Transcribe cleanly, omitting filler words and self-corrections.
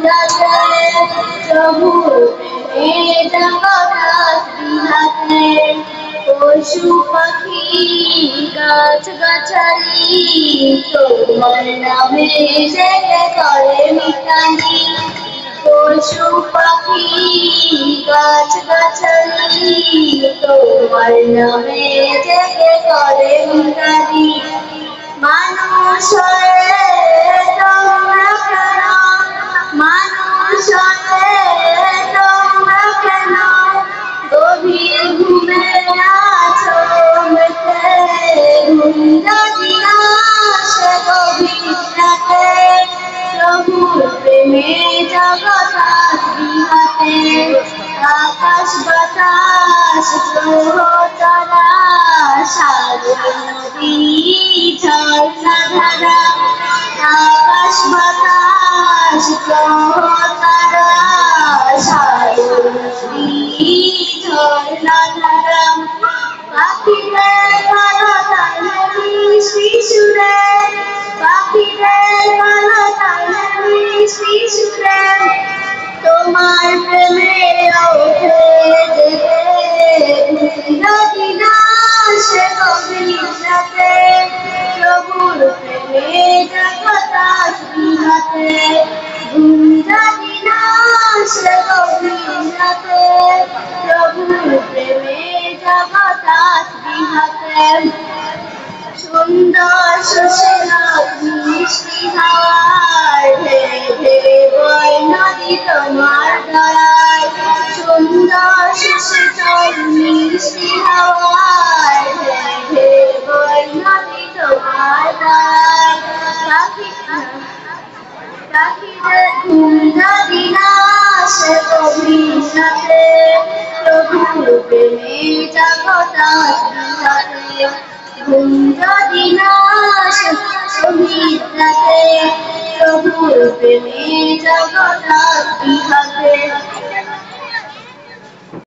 রাতে প্রভুর প্রেমে জগৎ বিহাতে পশু পাখি গাছ গাছালি তোমার নামে জেগে করে মিতালি পশু পাখি গাছ গাছালি তোমার নামে জেগে করে মিতালি মানুষ হয়ে তোমরা কেন মানুষ হয়ে তোমরা কেন গভীর ঘুমে আছো মেতে ঘুম যদি আসে গভীর রাতে প্রভুর প্রেমে জগৎ বিহাতে আকাশ বাতাস গ্রহ তারা সাগর নদী ঝর্ণা ধারা আকাশ বাতাস গ্রহ তারা সাগর নদী ঝর্ণা ধারা পাখিদের ভালো তালে মিষ্টি সুরে পাখিদের ভালো তালে মিষ্টি সুরে তোমার প্রেমে ওঠে যদি না সে গভীর রাতে প্রভুর প্রেমে জগৎ বিহাতে ঘুম যদি না সে গভীর রাতে প্রভুর প্রেমে জগৎ বিহাতে সুন্দর সুশীলক মিষ্টি হাওয়ায় ধীরে ধীরে বয় নদী তোমার দয়ায় সুন্দর সুশীতল মিষ্টি হাওয়ায় ধীরে ধীরে বয় নদী তোমার দয়ায় পাখিদের ঘুম যদি না আসে গভীর রাতে প্রভুর প্রেমে জগৎ বিহাতে ঘুম যদি না আসে গভীর রাতে প্রভুর প্রেমে জগৎ বিহাতে।